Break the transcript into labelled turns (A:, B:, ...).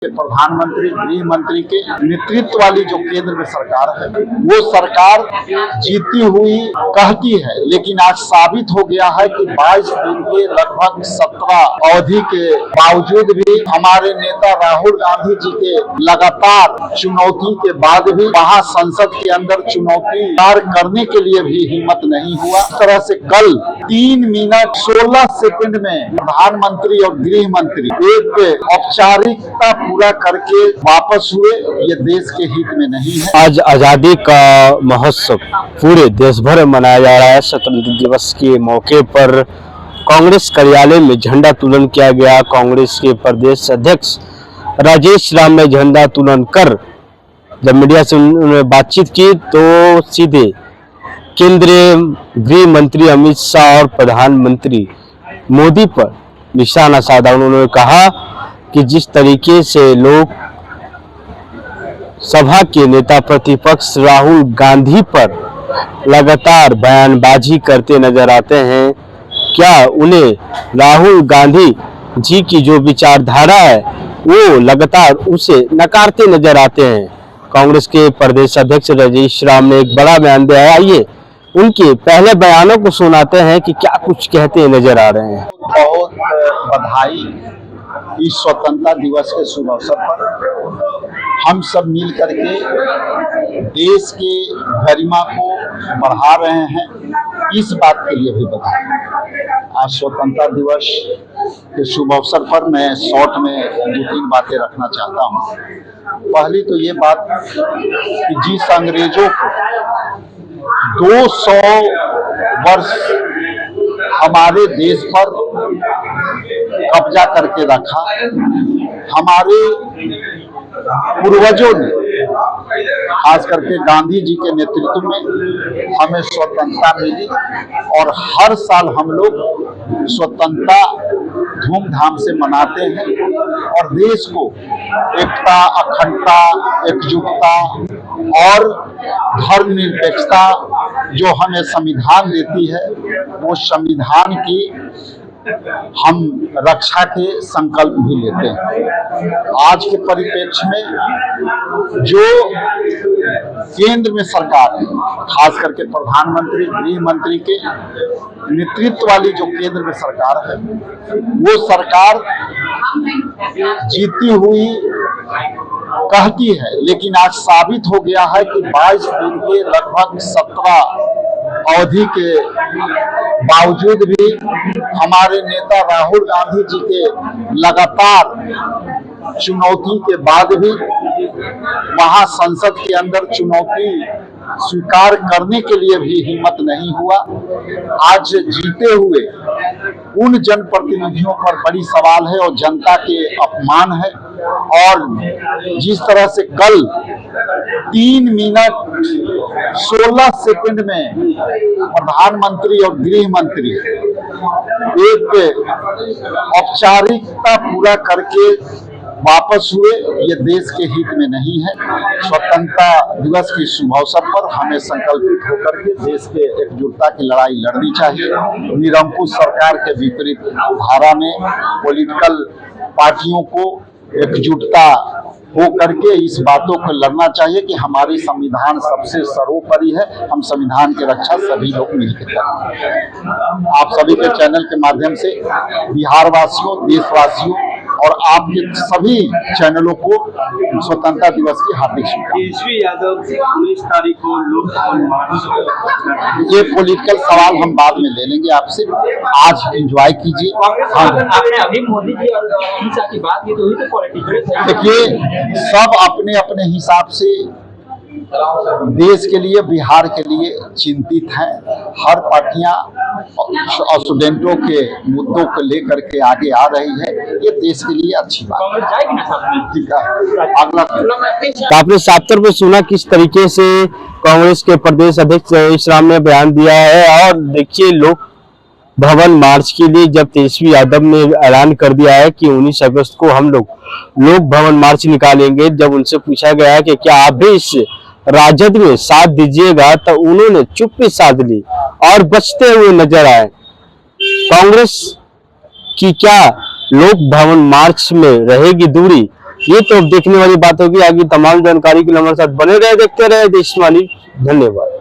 A: प्रधानमंत्री गृह मंत्री के नेतृत्व वाली जो केंद्र में सरकार है वो सरकार जीती हुई कहती है, लेकिन आज साबित हो गया है कि 22 दिन के लगभग 17 अवधि के बावजूद भी हमारे नेता राहुल गांधी जी के लगातार चुनौती के बाद भी वहां संसद के अंदर चुनौती पार करने के लिए भी हिम्मत नहीं हुआ। इस तरह से कल 3 मिनट 16 सेकंड में प्रधानमंत्री और गृह मंत्री एक औपचारिकता पूरा करके वापस हुए। ये देश के हित में नहीं है।
B: आज आजादी का महोत्सव पूरे देश भर में मनाया जा रहा है। स्वतंत्रता दिवस के मौके पर कांग्रेस कार्यालय में झंडा उत्तोलन किया गया। कांग्रेस के प्रदेश अध्यक्ष राजेश राम ने झंडा उत्तोलन कर जब मीडिया से उन्होंने बातचीत की तो सीधे केंद्रीय गृह मंत्री अमित शाह और प्रधानमंत्री मोदी पर निशाना साधा। उन्होंने कहा कि जिस तरीके से लोग सभा के नेता प्रतिपक्ष राहुल गांधी पर लगातार बयानबाजी करते नजर आते हैं, क्या उन्हें राहुल गांधी जी की जो विचारधारा है वो लगातार उसे नकारते नजर आते हैं। कांग्रेस के प्रदेश अध्यक्ष राजेश राम ने एक बड़ा बयान दिया है। आइए उनके पहले बयानों को सुनाते हैं कि क्या कुछ कहते नजर आ रहे हैं।
A: बहुत बधाई इस स्वतंत्रता दिवस के शुभ अवसर पर हम सब मिल करके देश के गरिमा को बढ़ा रहे हैं, इस बात के लिए भी बधाई। आज स्वतंत्रता दिवस के शुभ अवसर पर मैं शॉर्ट में 2-3 बातें रखना चाहता हूँ। पहली तो ये बात कि जिस अंग्रेजों को 200 वर्ष हमारे देश पर कब्जा करके रखा, हमारे पूर्वजों ने खास करके गांधी जी के नेतृत्व में हमें स्वतंत्रता मिली और हर साल हम लोग स्वतंत्रता धूमधाम से मनाते हैं और देश को एकता, अखंडता, एकजुटता और धर्मनिरपेक्षता जो हमें संविधान देती है वो संविधान की हम रक्षा के संकल्प भी लेते हैं। आज के परिप्रेक्ष्य में जो केंद्र में सरकार है, खास करके प्रधानमंत्री गृह मंत्री के नेतृत्व वाली जो केंद्र में सरकार है वो सरकार जीती हुई कहती है, लेकिन आज साबित हो गया है कि 22 दिन के लगभग 17 अवधि के बावजूद भी हमारे नेता राहुल गांधी जी के लगातार चुनौती के बाद भी वहां संसद के अंदर चुनौती स्वीकार करने के लिए भी हिम्मत नहीं हुआ। आज जीते हुए उन जनप्रतिनिधियों पर बड़ी सवाल है और जनता के अपमान है। और जिस तरह से कल 3 मिनट 16 सेकंड में प्रधानमंत्री और गृह मंत्री एक औपचारिकता पूरा करके वापस हुए, ये देश के हित में नहीं है। स्वतंत्रता दिवस के शुभ अवसर पर हमें संकल्पित होकर के देश के एकजुटता की लड़ाई लड़नी चाहिए। निरंकुश सरकार के विपरीत धारा में पॉलिटिकल पार्टियों को एकजुटता हो करके इस बातों को लड़ना चाहिए कि हमारी संविधान सबसे सर्वोपरि है, हम संविधान की रक्षा सभी लोग मिलकर करें। आप सभी के चैनल के माध्यम से बिहार वासियों, देशवासियों और आपके सभी चैनलों को स्वतंत्रता दिवस की हार्दिक शुभकामनाएं।
C: 19 तारीख को
A: ये पॉलिटिकल सवाल हम बाद में ले लेंगे आपसे, आज एंजॉय कीजिए।
C: आपने अभी मोदी जी और अमित शाह की बात की तो हुई, तो पॉलिटिकल
A: देखिए सब अपने अपने हिसाब से देश के लिए, बिहार के लिए चिंतित हैं। हर पार्टियां स्टूडेंटों के मुद्दों को लेकर के आगे आ रही है, ये देश के लिए अच्छी बात है। अगला
B: तो आपने साफ तौर पर सुना किस तरीके से कांग्रेस के प्रदेश अध्यक्ष राजेश राम ने बयान दिया है। और देखिए लोक भवन मार्च के लिए जब तेजस्वी यादव ने ऐलान कर दिया है कि 19 अगस्त को हम लोग लोक भवन मार्च निकालेंगे, जब उनसे पूछा गया है कि क्या आप भी इस राजद में साथ दीजिएगा तो उन्होंने चुप्पी साध ली और बचते हुए नजर आए। कांग्रेस की क्या लोक भवन मार्च में रहेगी दूरी, ये तो अब देखने वाली बात होगी। आगे तमाम जानकारी के लिए हमारे साथ बने रहे, देखते रहे देशवाणी। धन्यवाद।